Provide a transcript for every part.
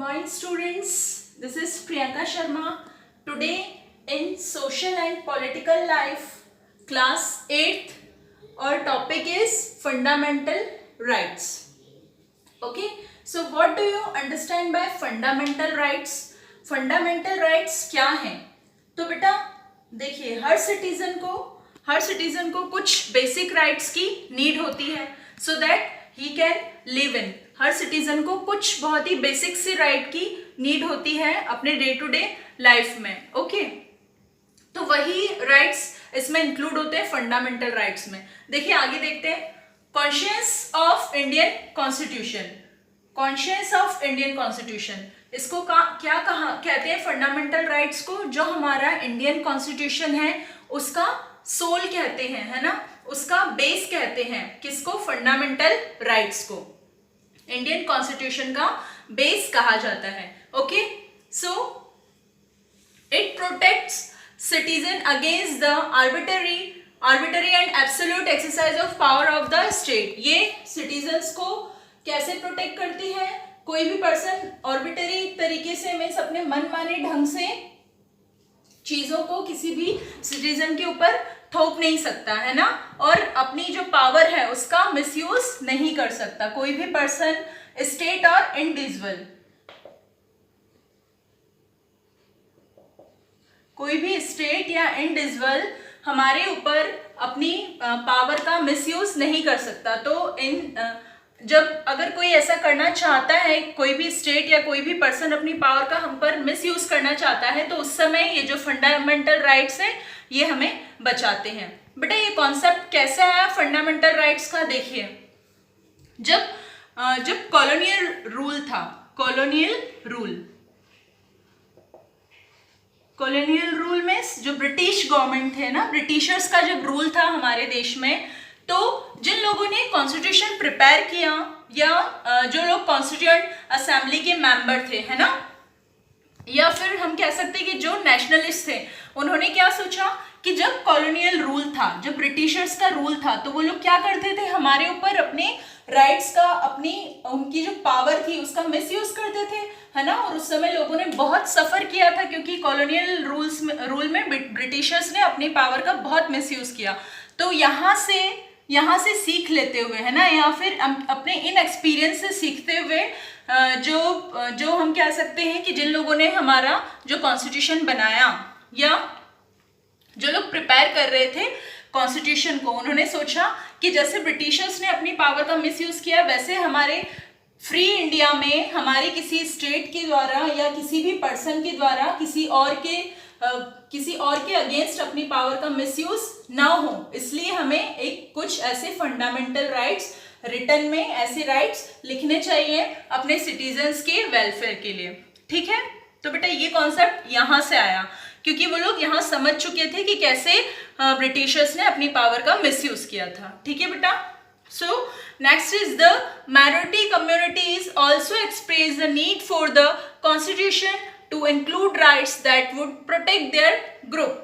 morning students, this is Priyanka Sharma. Today in social and political life class 8th, our topic is fundamental rights. Okay, so what do you understand by fundamental rights? Fundamental rights क्या हैं? तो बेटा देखिए, हर citizen को कुछ basic rights की need होती है so that he can live in. Her citizen को कुछ बहुत ही बेसिक सी राइट की नीड होती है अपने डे टू डे लाइफ में. ओके, तो वही राइट्स इसमें इंक्लूड होते हैं फंडामेंटल राइट्स में. देखिए आगे देखते हैं. Conscious of Indian constitution. Conscious of Indian constitution, इसको क्या कहते हैं फंडामेंटल राइट्स को? जो हमारा इंडियन कॉन्स्टिट्यूशन है उसका सोल कहते हैं, है ना, उसका बेस कहते हैं. किसको? फंडामेंटल राइट्स को इंडियन कॉन्स्टिट्यूशन का बेस कहा जाता है. Okay, so it protects citizen against the arbitrary and absolute exercise of power of the state. ये सिटीजन्स को कैसे प्रोटेक्ट करती है? कोई भी पर्सन आर्बिटरी तरीके से मीन्स अपने मनमाने ढंग से चीजों को किसी भी सिटीजन के ऊपर थोप नहीं सकता, है ना, और अपनी जो पावर है उसका मिसयूज नहीं कर सकता कोई भी पर्सन, स्टेट और इंडिविजुअल. कोई भी स्टेट या इंडिविजुअल हमारे ऊपर अपनी पावर का मिसयूज नहीं कर सकता. तो जब अगर कोई ऐसा करना चाहता है, कोई भी स्टेट या कोई भी पर्सन अपनी पावर का हम पर मिसयूज करना चाहता है, तो उस समय ये जो फंडामेंटल राइट्स है ये हमें बचाते हैं. बेटा ये कॉन्सेप्ट कैसे आया फंडामेंटल राइट्स का? देखिए, जब कॉलोनियल रूल था, कॉलोनियल रूल में जो ब्रिटिश गवर्नमेंट थे ना, ब्रिटिशर्स का जब रूल था हमारे देश में, तो जिन लोगों ने कॉन्स्टिट्यूशन प्रिपेयर किया या जो लोग कॉन्स्टिट्यूएंट असेंबली के मेंबर थे, है ना, या फिर हम कह सकते हैं कि जो नेशनलिस्ट थे, उन्होंने क्या सोचा कि जब कॉलोनियल रूल था, जब ब्रिटिशर्स का रूल था, तो वो लोग क्या करते थे, हमारे ऊपर अपने राइट्स का, उनकी जो पावर थी उसका मिसयूज करते थे, है ना. और उस समय लोगों ने बहुत सफर किया था क्योंकि कॉलोनियल रूल में ब्रिटिशर्स ने अपनी पावर का बहुत मिसयूज किया. तो यहाँ से सीख लेते हुए, है ना, या फिर अपने इन एक्सपीरियंस से सीखते हुए जो हम कह सकते हैं कि जिन लोगों ने हमारा जो कॉन्स्टिट्यूशन बनाया या जो लोग प्रिपेयर कर रहे थे कॉन्स्टिट्यूशन को, उन्होंने सोचा कि जैसे ब्रिटिशर्स ने अपनी पावर का मिसयूज किया, वैसे हमारे फ्री इंडिया में हमारे किसी स्टेट के द्वारा या किसी भी पर्सन के द्वारा किसी और के अगेंस्ट अपनी पावर का मिसयूज ना हो. इसलिए हमें कुछ ऐसे फंडामेंटल राइट्स रिटन में ऐसे राइट्स लिखने चाहिए अपने सिटीजन्स के वेलफेयर के लिए. ठीक है, तो बेटा ये कॉन्सेप्ट यहाँ से आया क्योंकि वो लोग यहाँ समझ चुके थे कि कैसे ब्रिटिशर्स ने अपनी पावर का मिसयूज किया था. ठीक है बेटा. So next is the minority communities also express the need for the constitution to include rights that would protect their group.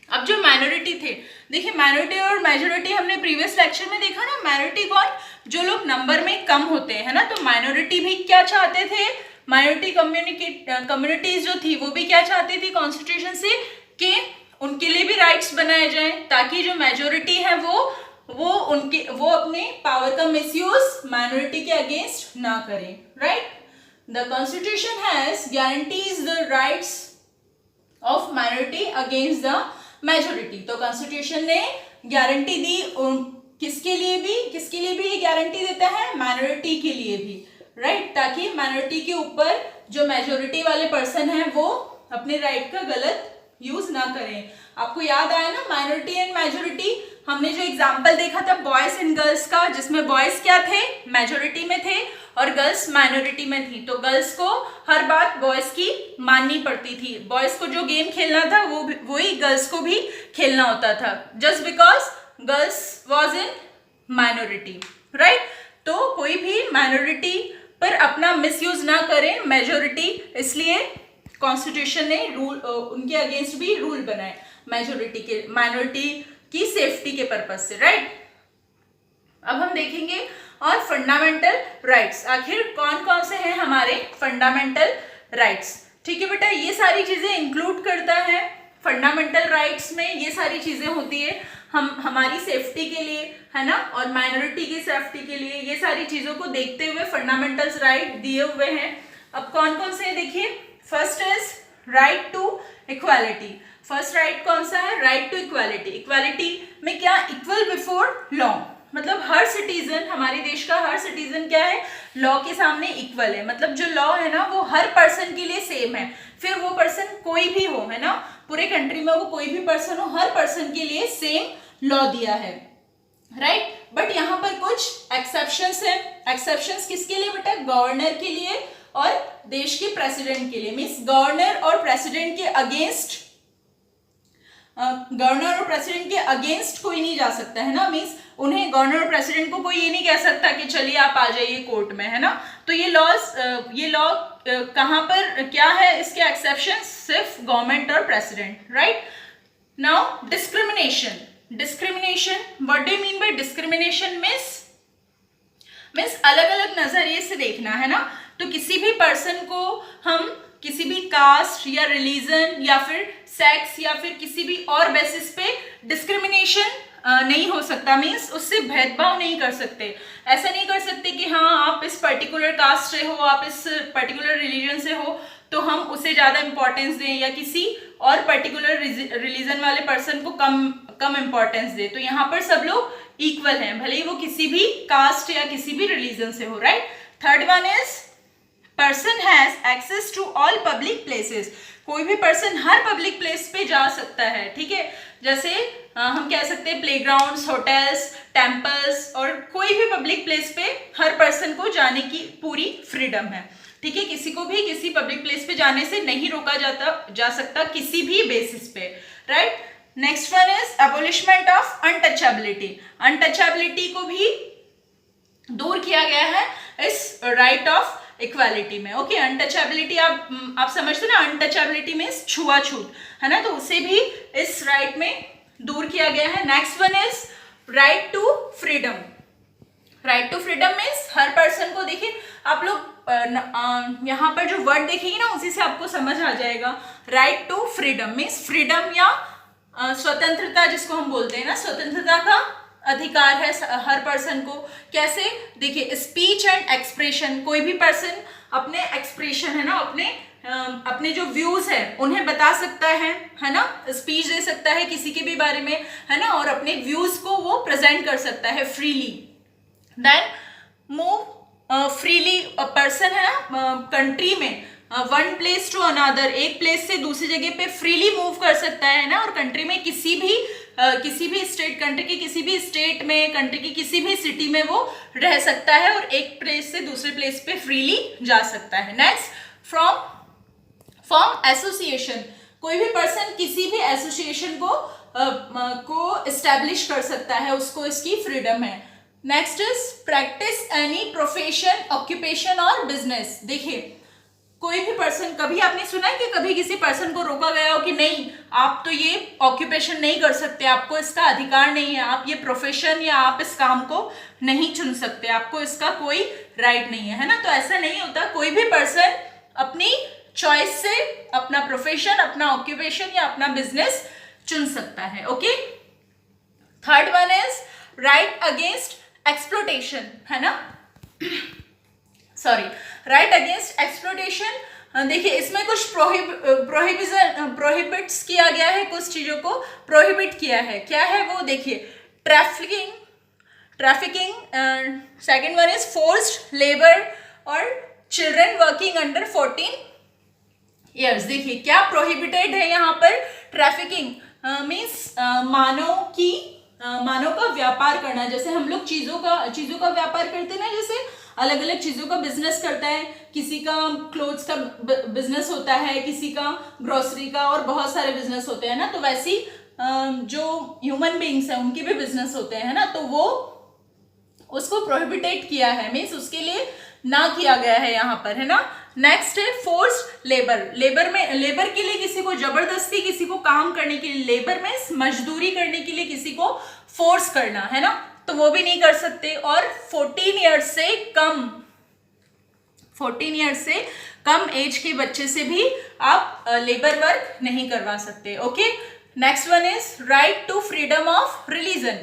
अब जो माइनॉरिटी थे, देखिए माइनॉरिटी और मेजॉरिटी हमने प्रीवियस लेक्चर में देखा ना. माइनॉरिटी कौन? जो लोग नंबर में कम होते हैं, है ना. तो माइनॉरिटी भी क्या चाहते थे? माइनॉरिटी कम्युनिटीज जो थी वो भी क्या चाहती थी कॉन्स्टिट्यूशन से कि उनके लिए भी राइट्स बनाए जाएं ताकि जो मेजॉरिटी है वो अपने पावर का मिसयूज माइनॉरिटी के अगेंस्ट ना करें. Right. The constitution has guarantees the rights of minority against the majority. तो कॉन्स्टिट्यूशन ने गारंटी दी किसके लिए भी ये गारंटी देता है? माइनॉरिटी के लिए भी. राइट. ताकि माइनॉरिटी के ऊपर जो मेजॉरिटी वाले पर्सन हैं वो अपने राइट का गलत यूज ना करें. आपको याद आया ना माइनॉरिटी एंड मेजॉरिटी, हमने जो एग्जांपल देखा था बॉयज एंड गर्ल्स का, जिसमें बॉयज क्या थे? मेजॉरिटी में थे और गर्ल्स माइनॉरिटी में थी. तो गर्ल्स को हर बात बॉयज की माननी पड़ती थी. बॉयज को जो गेम खेलना था वही गर्ल्स को भी खेलना होता था, just because girls was in minority. Right. तो कोई भी माइनॉरिटी पर अपना मिसयूज ना करें मेजॉरिटी, इसलिए कॉन्स्टिट्यूशन ने उनके अगेंस्ट भी रूल बनाए माइनॉरिटी की सेफ्टी के पर्पज से. राइट. अब हम देखेंगे और फंडामेंटल राइट्स। आखिर कौन कौन से हैं हमारे फंडामेंटल राइट्स? ठीक है बेटा, ये सारी चीजें इंक्लूड करता है फंडामेंटल राइट्स में, ये सारी चीजें होती है हमारी सेफ्टी के लिए, है ना, और माइनॉरिटी की सेफ्टी के लिए। ये सारी चीजों को देखते हुए फंडामेंटल राइट दिए हुए हैं। अब कौन कौन से देखिए, first is right to equality. First right कौन सा है? Right to equality. इक्वालिटी में क्या? इक्वल बिफोर लॉ, मतलब हर सिटीजन, हमारे देश का हर सिटीजन क्या है? लॉ के सामने इक्वल है। मतलब जो लॉ है ना वो हर पर्सन के लिए सेम है, फिर वो पर्सन कोई भी हो, है ना, पूरे कंट्री में वो कोई भी पर्सन हो, हर पर्सन के लिए सेम लॉ दिया है, राइट। बट यहाँ पर कुछ एक्सेप्शंस है। एक्सेप्शंस किसके लिए बेटा? गवर्नर के लिए और देश के प्रेसिडेंट के लिए। मीन्स गवर्नर और प्रेसिडेंट के अगेंस्ट, गवर्नर और प्रेसिडेंट के अगेंस्ट कोई नहीं जा सकता, है ना। मीन्स उन्हें, गवर्नर और प्रेसिडेंट को कोई ये नहीं कह सकता कि चलिए आप आ जाइए कोर्ट में, है ना। तो ये लॉ कहाँ पर क्या है? इसके एक्सेप्शन सिर्फ गवर्नमेंट और president, right. Now discrimination. Discrimination, what do you mean by discrimination? Means अलग अलग नजरिए से देखना, है ना। तो किसी भी पर्सन को हम किसी भी कास्ट या रिलीजन या फिर सेक्स या फिर किसी भी और बेसिस पे डिस्क्रिमिनेशन नहीं हो सकता। मीन्स उससे भेदभाव नहीं कर सकते। ऐसा नहीं कर सकते कि हाँ आप इस पर्टिकुलर कास्ट से हो, आप इस पर्टिकुलर रिलीजन से हो तो हम उसे ज़्यादा इंपॉर्टेंस दें, या किसी और पर्टिकुलर रिलीजन वाले पर्सन को कम इंपॉर्टेंस दें। तो यहाँ पर सब लोग इक्वल हैं, भले ही वो किसी भी कास्ट या किसी भी रिलीजन से हो, right. Third one is person has access to all public places. कोई भी पर्सन हर पब्लिक प्लेस पे जा सकता है, ठीक है। जैसे हम कह सकते हैं प्लेग्राउंड्स, होटल्स, टेम्पल्स, और कोई भी पब्लिक प्लेस पे हर पर्सन को जाने की पूरी फ्रीडम है, ठीक है। किसी को भी किसी पब्लिक प्लेस पे जाने से नहीं रोका जा सकता किसी भी बेसिस पे, right. Next one is abolishment of untouchability. Untouchability को भी दूर किया गया है इस राइट ऑफ इक्वालिटी में, ओके। अनटचेबिलिटी आप समझते ना, अनटचेबिलिटी मीन्स छुआछूत, है ना, तो उसे भी इस राइट में दूर किया गया है। Next one is right to freedom. Right to freedom means हर पर्सन को, देखिए आप लोग यहाँ पर जो वर्ड देखेंगे ना उसी से आपको समझ आ जाएगा। Right to freedom means freedom या स्वतंत्रता जिसको हम बोलते हैं ना, स्वतंत्रता का अधिकार है हर पर्सन को। कैसे? देखिए स्पीच एंड एक्सप्रेशन, कोई भी पर्सन अपने एक्सप्रेशन, है ना, अपने जो व्यूज है उन्हें बता सकता है ना, स्पीच दे सकता है किसी के भी बारे में, है ना, और अपने व्यूज को वो प्रेजेंट कर सकता है freely. Then move freely, person है ना कंट्री में वन प्लेस टू अनदर, एक प्लेस से दूसरी जगह पे फ्रीली मूव कर सकता है ना, और कंट्री में किसी भी स्टेट, कंट्री की किसी भी स्टेट में, कंट्री की किसी भी सिटी में वो रह सकता है और एक प्लेस से दूसरे प्लेस पे फ्रीली जा सकता है। नेक्स्ट, फ्रॉम एसोसिएशन, कोई भी पर्सन किसी भी एसोसिएशन को एस्टैब्लिश कर सकता है, उसको इसकी फ्रीडम है। Next is practice any profession, occupation और बिजनेस। देखिए कोई भी पर्सन, कभी आपने सुना है कि कभी किसी पर्सन को रोका गया हो कि नहीं आप तो ये ऑक्यूपेशन नहीं कर सकते, आपको इसका अधिकार नहीं है, आप ये प्रोफेशन या आप इस काम को नहीं चुन सकते, आपको इसका कोई राइट नहीं है ना। तो ऐसा नहीं होता, कोई भी पर्सन अपनी चॉइस से अपना प्रोफेशन, अपना ऑक्यूपेशन या अपना बिजनेस चुन सकता है, okay. Third one is right against exploitation, है ना, सॉरी, राइट अगेंस्ट एक्सप्लोटेशन। देखिए इसमें कुछ प्रोहिबिट्स किया गया है, कुछ चीजों को प्रोहिबिट किया है। क्या है वो? देखिए trafficking, second one is forced labour और चिल्ड्रन वर्किंग अंडर 14 ईयर्स। देखिए क्या प्रोहिबिटेड है यहाँ पर? ट्रैफिकिंग मीन्स मानव का व्यापार करना। जैसे हम लोग चीजों का व्यापार करते हैं ना, जैसे अलग अलग चीजों का बिजनेस करता है, किसी का क्लोथ्स का बिजनेस होता है, किसी का ग्रोसरी का, और बहुत सारे बिजनेस होते हैं ना। तो वैसी जो ह्यूमन बीइंग्स हैं उनके भी बिजनेस होते हैं ना, तो वो उसको प्रोहिबिटेड किया है, मीन्स उसके लिए ना किया गया है यहाँ पर, है ना। नेक्स्ट है फोर्स्ड लेबर। लेबर के लिए किसी को जबरदस्ती किसी को काम करने के लिए, लेबर में मजदूरी करने के लिए किसी को फोर्स करना, है ना। तो वो भी नहीं कर सकते, और 14 ईयर्स से कम एज के बच्चे से भी आप लेबर वर्क नहीं करवा सकते। Okay, next one is right to freedom of religion.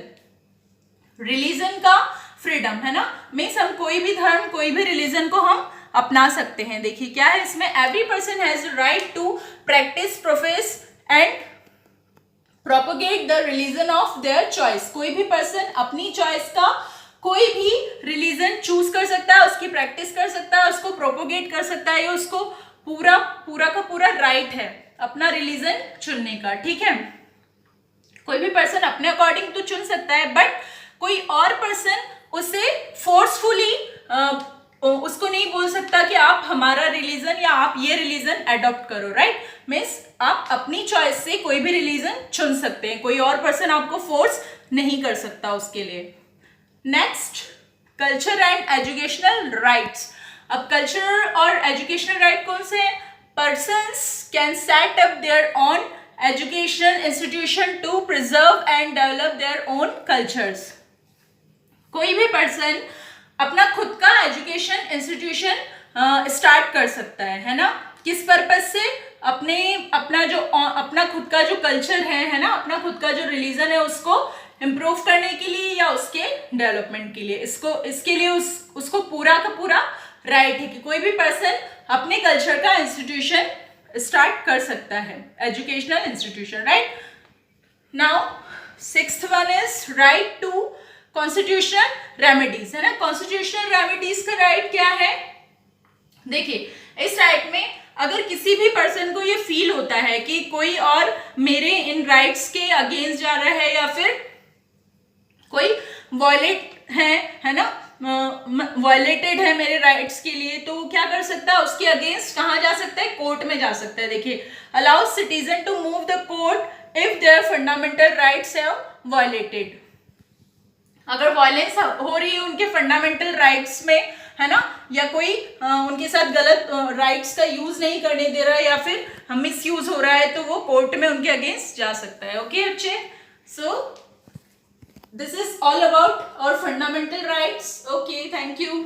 Religion का फ्रीडम है ना, मीन्स हम कोई भी धर्म, कोई भी रिलीजन को हम अपना सकते हैं। देखिए क्या है इसमें, every person has right to practice, profess and propagate the religion of their choice. कोई भी पर्सन अपनी चॉइस का कोई भी रिलीजन चूज कर सकता है, उसकी प्रैक्टिस कर सकता है, उसको प्रोपोगेट कर सकता है, ये उसको पूरा का पूरा राइट है अपना रिलीजन चुनने का। ठीक है, कोई भी पर्सन अपने अकॉर्डिंग तो चुन सकता है, बट कोई और पर्सन उसे फोर्सफुली उसको नहीं बोल सकता कि आप हमारा रिलीजन या आप ये रिलीजन अडॉप्ट करो। राइट, मीन्स आप अपनी चॉइस से कोई भी रिलीजन चुन सकते हैं, कोई और पर्सन आपको फोर्स नहीं कर सकता उसके लिए। Next, culture and educational rights. अब कल्चर और एजुकेशनल राइट कौन से हैं? Persons can set up their own education institution to preserve and develop their own cultures. कोई भी पर्सन अपना खुद का एजुकेशन इंस्टीट्यूशन स्टार्ट कर सकता है ना? किस पर्पज से? अपना खुद का जो कल्चर है ना, अपना खुद का जो रिलीजन है उसको इम्प्रूव करने के लिए या उसके डेवलपमेंट के लिए। इसके लिए उसको पूरा का पूरा राइट है कि कोई भी पर्सन अपने कल्चर का इंस्टीट्यूशन स्टार्ट कर सकता है, educational institution. Right, now sixth one is right to constitutional remedies, है ना। कॉन्स्टिट्यूशनल रेमेडीज का राइट क्या है? देखिए, इस राइट में अगर किसी भी पर्सन को ये फील होता है कि कोई और मेरे इन राइट्स के अगेंस्ट जा रहा है या फिर कोई वॉयलेट है ना, वायलेटेड है मेरे राइट्स के लिए, तो क्या कर सकता है? उसके अगेंस्ट कहाँ जा सकता है? कोर्ट में जा सकता है। देखिए, allow citizen to move the court if their fundamental rights have violated. अगर वायलेंस हो रही है उनके फंडामेंटल राइट्स में, है ना, या कोई उनके साथ गलत राइट्स का यूज नहीं करने दे रहा है या फिर मिस यूज हो रहा है, तो वो कोर्ट में उनके अगेंस्ट जा सकता है। ओके बच्चे, सो this is all about our fundamental rights. Okay, thank you.